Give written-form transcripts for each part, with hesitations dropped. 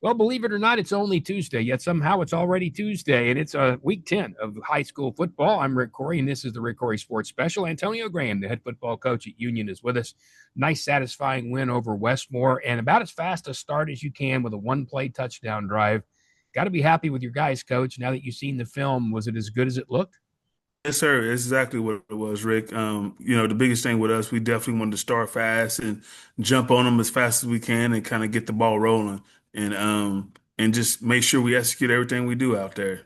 Well, believe it or not, it's only Tuesday, yet somehow it's already Tuesday, and it's week 10 of high school football. I'm Rick Corey, and this is the Rick Corey Sports Special. Antonio Graham, the head football coach at Union, is with us. Nice, satisfying win over Westmoore, and about as fast a start as you can with a one-play touchdown drive. Got to be happy with your guys, coach. Now that you've seen the film, was it as good as it looked? Yes, sir. That's exactly what it was, Rick. The biggest thing with us, we definitely wanted to start fast and jump on them as fast as we can and kind of get the ball rolling and just make sure we execute everything we do out there.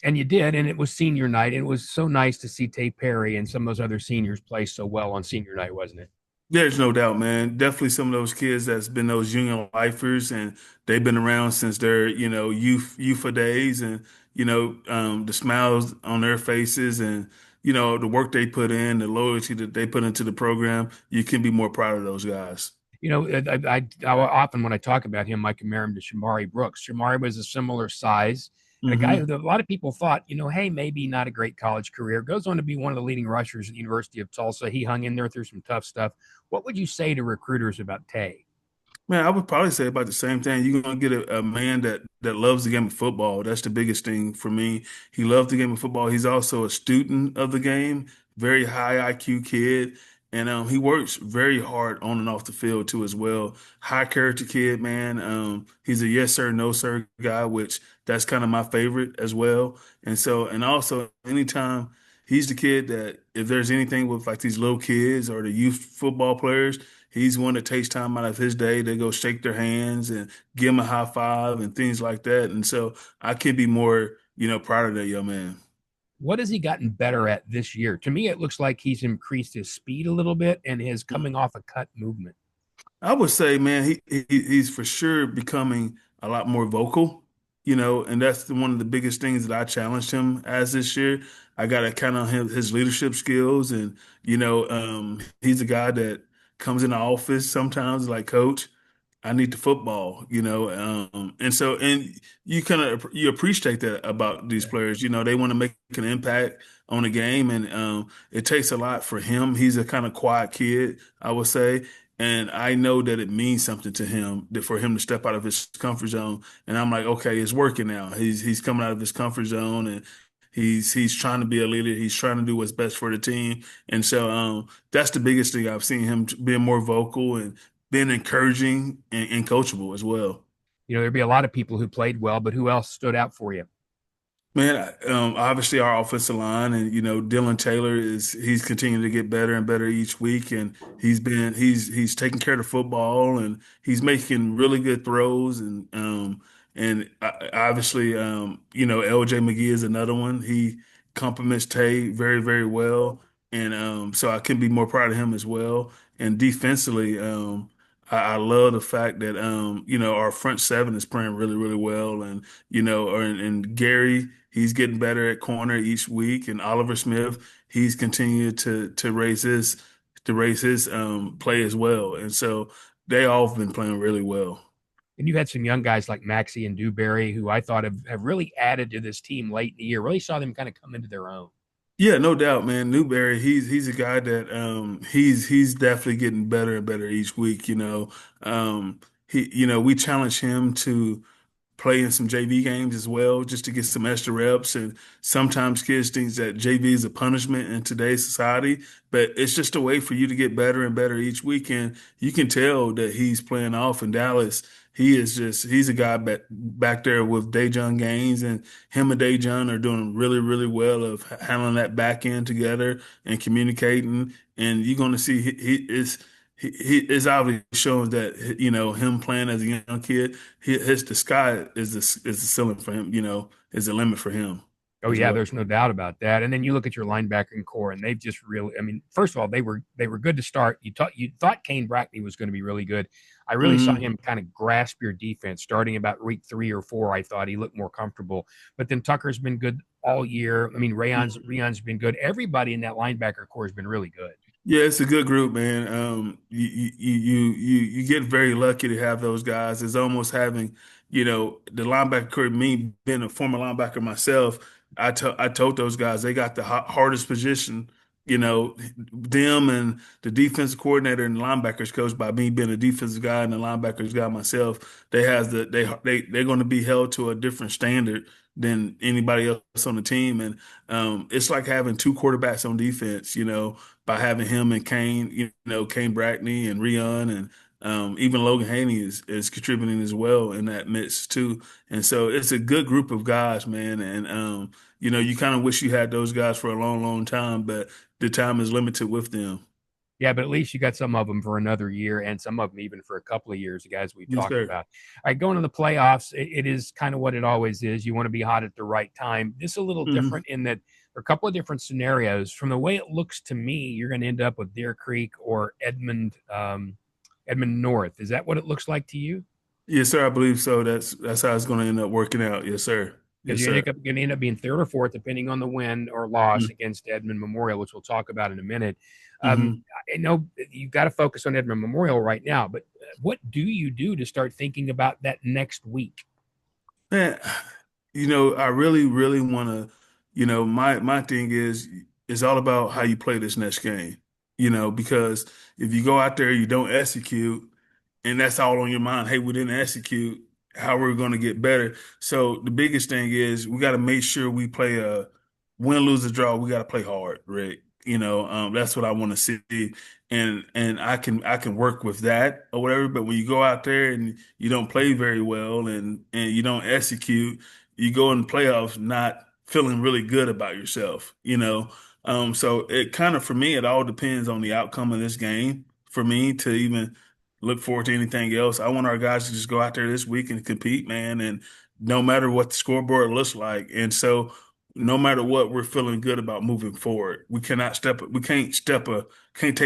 And you did, and it was senior night. And it was so nice to see Tay Perry and some of those other seniors play so well on senior night, wasn't it? There's no doubt, man. Definitely some of those kids that's been those union lifers and they've been around since their, youthful days and, the smiles on their faces and, the work they put in, the loyalty that they put into the program. You can be more proud of those guys. I often, when I talk about him, I compare him to Shamari Brooks. Shamari was a similar size and a guy hmm who a lot of people thought, hey, maybe not a great college career. Goes on to be one of the leading rushers at the University of Tulsa. He hung in there through some tough stuff. What would you say to recruiters about Tay? Man, I would probably say about the same thing. You're gonna get a man that loves the game of football. That's the biggest thing for me. He loves the game of football. He's also a student of the game, very high IQ kid, and he works very hard on and off the field too as well. High character kid, man. He's a yes sir, no sir guy, which that's kind of my favorite as well. And also anytime he's the kid that if there's anything with like these little kids or the youth football players. He's one that takes time out of his day to go shake their hands and give them a high five and things like that. And so I can be more, proud of that young man. What has he gotten better at this year? To me, it looks like he's increased his speed a little bit and his coming off a cut movement. I would say, man, he's for sure becoming a lot more vocal, and that's one of the biggest things that I challenged him as this year. I got to kind of his leadership skills, and he's a guy that comes in the office sometimes like, Coach, I need the football, and you kind of you appreciate that about these players. They want to make an impact on the game, and it takes a lot for him. He's a kind of quiet kid, I would say, and I know that it means something to him for him to step out of his comfort zone. And I'm like, okay, it's working now. He's coming out of his comfort zone, and he's trying to be a leader. He's trying to do what's best for the team, and so that's the biggest thing I've seen him being more vocal and been encouraging and coachable as well. There'd be a lot of people who played well, but who else stood out for you? Man, obviously our offensive line and Dylan Taylor he's continuing to get better and better each week, and he's taking care of the football and he's making really good throws and obviously LJ McGee is another one. He complements Tay very very well, and so I can be more proud of him as well. And defensively, I love the fact that our front seven is playing really really well, and and Gary. He's getting better at corner each week, and Oliver Smith, he's continued to raise his play as well. And so they all have been playing really well. And you had some young guys like Maxey and Dewberry, who I thought have really added to this team late in the year. Really saw them kind of come into their own. Yeah, no doubt, man. Newberry, he's a guy that he's definitely getting better and better each week. We challenge him to play in some JV games as well, just to get some extra reps. And sometimes kids think that JV is a punishment in today's society, but it's just a way for you to get better and better each weekend. You can tell that he's playing off in Dallas. He's a guy back there with Dejon Gaines, and him and Dejon are doing really, really well of handling that back end together and communicating. And you're going to see he is he is obviously showing that him playing as a young kid, the sky is the ceiling for him. Is the limit for him Oh as yeah, well. there's no doubt about that. And then you look at your linebacking core, and they've just really, I mean, first of all, they were good to start. You thought Kane Brackney was going to be really good. I really saw hmm him kind of grasp your defense starting about week 3 or 4. I thought he looked more comfortable. But then Tucker's been good all year. I mean, Rayon's been good. Everybody in that linebacker core has been really good. Yeah, it's a good group, man. You get very lucky to have those guys. It's almost having, the linebacker core. Me being a former linebacker myself, I told those guys they got the hardest position them and the defensive coordinator and linebackers coach, by me being a defensive guy and a linebackers guy myself, they're going to be held to a different standard than anybody else on the team. And it's like having two quarterbacks on defense, by having him and Kane, Kane Brackney and Rion, and even Logan Haney is contributing as well in that midst too. And so it's a good group of guys, man. And you kind of wish you had those guys for a long, long time, but the time is limited with them. Yeah, but at least you got some of them for another year and some of them even for a couple of years, the guys we Yes, talked sir. about. All right, going to the playoffs, it is kind of what it always is. You want to be hot at the right time. This is a little Hmm. different in that there are a couple of different scenarios. From the way it looks to me, you're going to end up with Deer Creek or Edmond North. Is that what it looks like to you? Yes, sir. I believe so. That's how it's going to end up working out. Yes, sir. Because Yes, you're sir. going to end up being third or fourth, depending on the win or loss Mm-hmm. against Edmond Memorial, which we'll talk about in a minute. Um, Mm-hmm. I know you've got to focus on Edmond Memorial right now, but what do you do to start thinking about that next week? Man, I really, really want to, my thing is it's all about how you play this next game, because if you go out there, you don't execute, and that's all on your mind. Hey, we didn't execute. How are we going to get better? So the biggest thing is we got to make sure we play a win, lose, or draw. We got to play hard, Rick. That's what I want to see, and I can work with that or whatever. But when you go out there and you don't play very well and you don't execute, you go in the playoffs not feeling really good about yourself. So it kind of for me, it all depends on the outcome of this game for me to even look forward to anything else. I want our guys to just go out there this week and compete, man, and no matter what the scoreboard looks like. And so no matter what, we're feeling good about moving forward. We can't take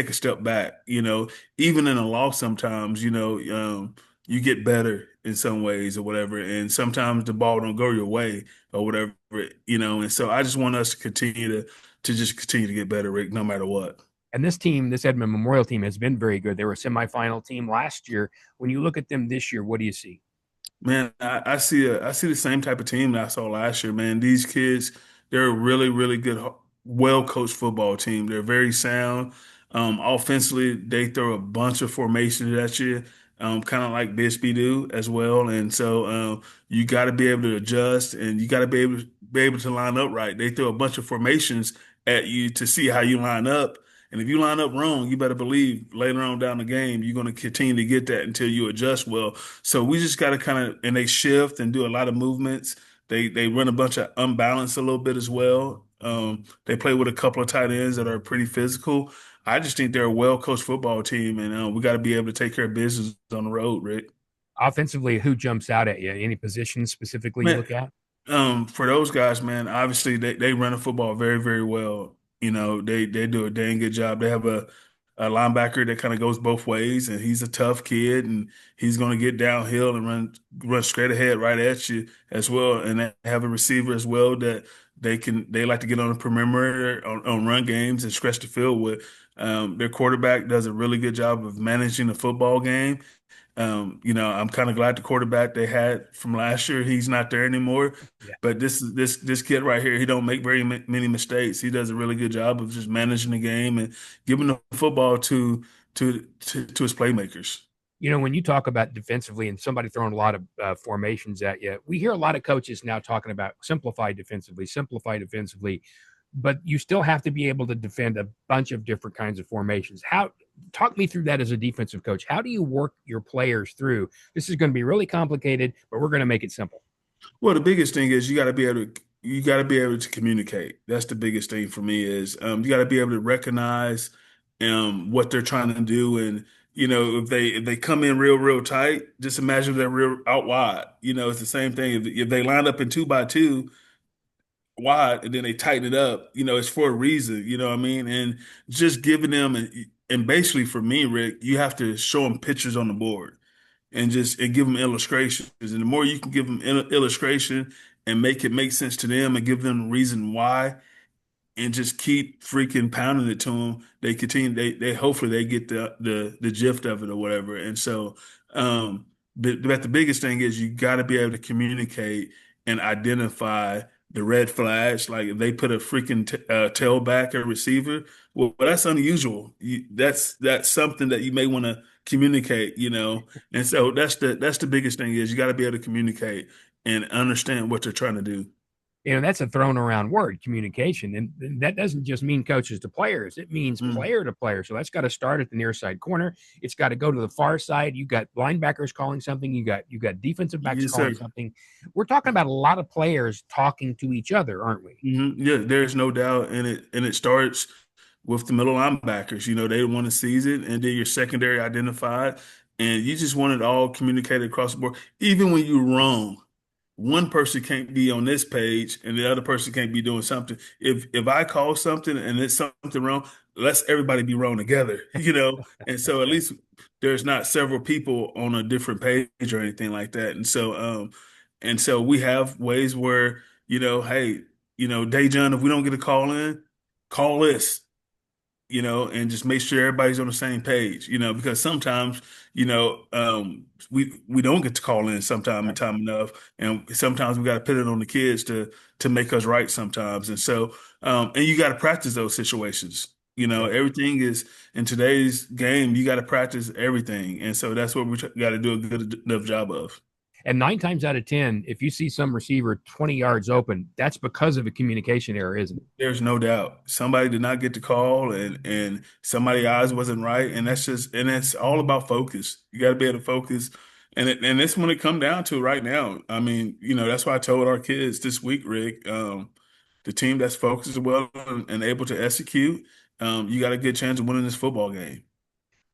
a step back, even in a loss sometimes, you get better in some ways or whatever. And sometimes the ball don't go your way or whatever, and so I just want us to continue to get better, Rick, no matter what. And this team, this Edmond Memorial team, has been very good. They were a semifinal team last year. When you look at them this year, what do you see? Man, I see the same type of team that I saw last year, man. These kids, they're a really, really good, well coached football team. They're very sound. Offensively, they throw a bunch of formations at you, kind of like Bisbee do as well. And so you got to be able to adjust, and you got to be able to line up right. They throw a bunch of formations at you to see how you line up. And if you line up wrong, you better believe later on down the game, you're going to continue to get that until you adjust well. So we just got to and they shift and do a lot of movements. They run a bunch of unbalanced a little bit as well. They play with a couple of tight ends that are pretty physical. I just think they're a well coached football team, and we got to be able to take care of business on the road, Rick. Offensively, who jumps out at you? Any positions specifically you Man, look at? for those guys, man, obviously they run the football very, very well. They do a dang good job. They have a linebacker that kind of goes both ways, and he's a tough kid, and he's going to get downhill and run straight ahead right at you as well. And they have a receiver as well that they like to get on the perimeter on run games and stretch the field with. Their quarterback does a really good job of managing the football game. I'm kind of glad the quarterback they had from last year, he's not there anymore. Yeah. But this kid right here, he don't make very many mistakes. He does a really good job of just managing the game and giving the football to his playmakers. When you talk about defensively and somebody throwing a lot of formations at you, we hear a lot of coaches now talking about simplify defensively, but you still have to be able to defend a bunch of different kinds of formations. How talk me through that as a defensive coach? How do you work your players through? This is going to be really complicated, but we're going to make it simple. Well, the biggest thing is you got to be able to communicate. That's the biggest thing for me is you got to be able to recognize what they're trying to do, and if they come in real tight, just imagine if they're real out wide. It's the same thing. If they line up in two by two wide and then they tighten it up, it's for a reason. You know what I mean? And just giving them and basically for me, Rick, you have to show them pictures on the board and give them illustrations. And the more you can give them illustration and make it make sense to them and give them a reason why, and just keep freaking pounding it to them, they continue. They hopefully they get the gist of it or whatever. And so, but the biggest thing is you got to be able to communicate and identify the red flags, like if they put a freaking tailback at receiver, well, that's unusual. That's something that you may want to communicate, And so that's the biggest thing is you got to be able to communicate and understand what they're trying to do. That's a thrown around word, communication. And that doesn't just mean coaches to players, it means Mm. player to player. So that's got to start at the near side corner. It's got to go to the far side. You got linebackers calling something, you got defensive backs Yes, calling sir. something. We're talking about a lot of players talking to each other, aren't we? Yeah, there's no doubt, and it starts with the middle linebackers. They want to seize it, and then your secondary identified, and you just want it all communicated across the board. Even when you're wrong, one person can't be on this page, and the other person can't be doing something. If I call something and it's something wrong, let's everybody be wrong together, And so at least there's not several people on a different page or anything like that. And so we have ways where hey, Dejan, if we don't get a call in, call this, and just make sure everybody's on the same page, because sometimes, we don't get to call in sometime in Right. time enough, and sometimes we got to put it on the kids to make us right sometimes, and so and you got to practice those situations. Yep. Everything is in today's game. You got to practice everything, and so that's what we got to do a good enough job of. And 9 times out of 10, if you see some receiver 20 yards open, that's because of a communication error, isn't it? There's no doubt somebody did not get the call, and somebody's eyes wasn't right, and it's all about focus. You got to be able to focus, and that's when it come down to right now. I mean, that's why I told our kids this week, Rick, the team that's focused well and able to execute, you got a good chance of winning this football game.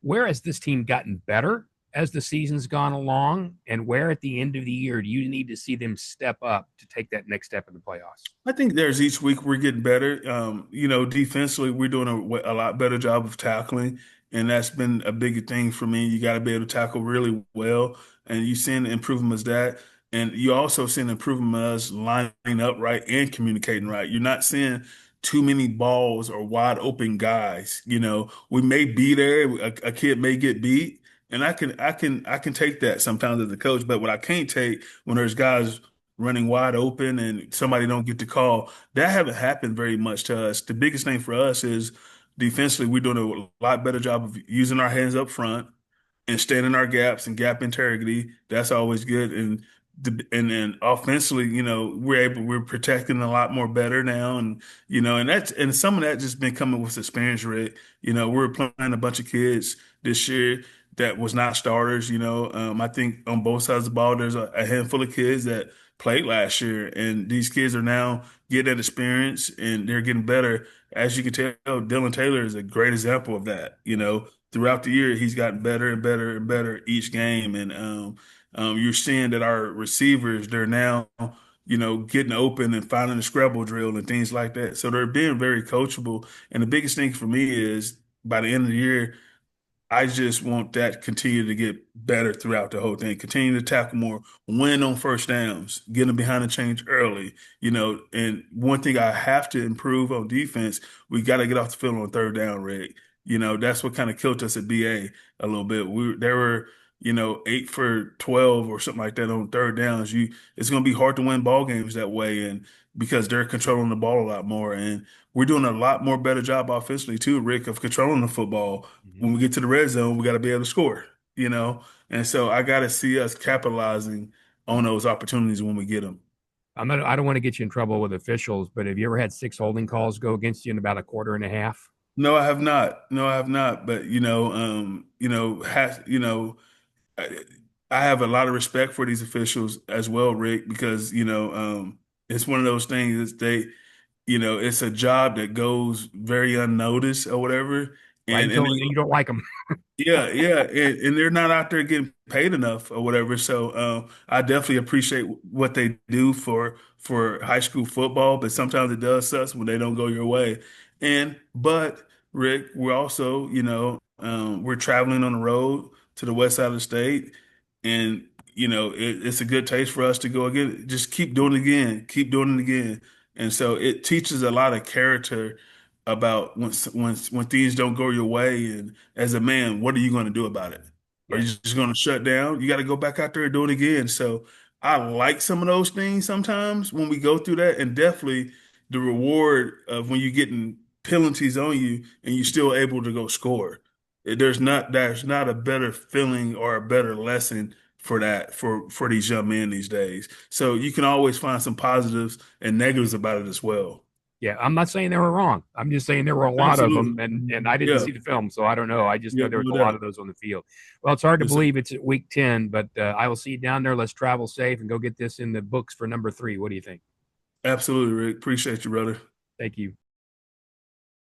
Where has this team gotten better as the season's gone along? And where at the end of the year do you need to see them step up to take that next step in the playoffs? I think there's each week we're getting better. Defensively, we're doing a lot better job of tackling, and that's been a big thing for me. You got to be able to tackle really well, and you seeing the improvements that, and you also seeing improvement us lining up right and communicating right. You're not seeing too many balls or wide open guys. We may be there, a kid may get beat, and I can take that sometimes as a coach, but what I can't take when there's guys running wide open and somebody don't get the call. That haven't happened very much to us. The biggest thing for us is defensively, we're doing a lot better job of using our hands up front and staying in our gaps and gap integrity. That's always good. And then offensively, we're protecting a lot more better now, and some of that just been coming with experience, Rick. We're playing a bunch of kids this year that was not starters. I think on both sides of the ball, there's a handful of kids that played last year, and these kids are now getting that experience and they're getting better. As you can tell, Dylan Taylor is a great example of that. Throughout the year, he's gotten better and better and better each game. And you're seeing that our receivers, they're now, getting open and finding the scrabble drill and things like that. So they're being very coachable. And the biggest thing for me is by the end of the year, I just want that continue to get better throughout the whole thing. Continue to tackle more, win on first downs, get them behind the change early. And one thing I have to improve on defense, we got to get off the field on third down, Rick. That's what kind of killed us at BA a little bit. There were, 8 for 12 or something like that on third downs. It's going to be hard to win ball games that way, and because they're controlling the ball a lot more, and we're doing a lot more better job offensively too, Rick, of controlling the football. Mhm. When we get to the red zone, we got to be able to score, And so I got to see us capitalizing on those opportunities when we get them. I don't want to get you in trouble with officials, but have you ever had 6 holding calls go against you in about a quarter and a half? No, I have not. No, I have not. But I, I have a lot of respect for these officials as well, Rick, because it's one of those things that it's a job that goes very unnoticed or whatever, Right and until you don't like them. yeah, yeah, and they're not out there getting paid enough or whatever. So I definitely appreciate what they do for high school football, but sometimes it does suck when they don't go your way. But Rick, we're also, we're traveling on the road to the west side of the state, and it's a good taste for us to go again. Just keep doing it again, keep doing it again, and so it teaches a lot of character about when things don't go your way, and as a man, what are you going to do about it? Are you Yes. just going to shut down? You got to go back out there and do it again. So I like some of those things sometimes when we go through that, and definitely the reward of when you're getting penalties on you and you're still able to go score. There's not a better feeling or a better lesson for that for these young men these days. So you can always find some positives and negatives about it as well. Yeah, I'm not saying they were wrong. I'm just saying there were a lot of them, Absolutely. and I didn't Yeah. see the film, so I don't know. I just know Yeah, there was no a lot doubt. of those on the field. Well, it's hard to Yes, sir. believe it's at week 10, but I will see you down there. Let's travel safe and go get this in the books for number 3. What do you think? Absolutely, Rick. Appreciate you, brother. Thank you.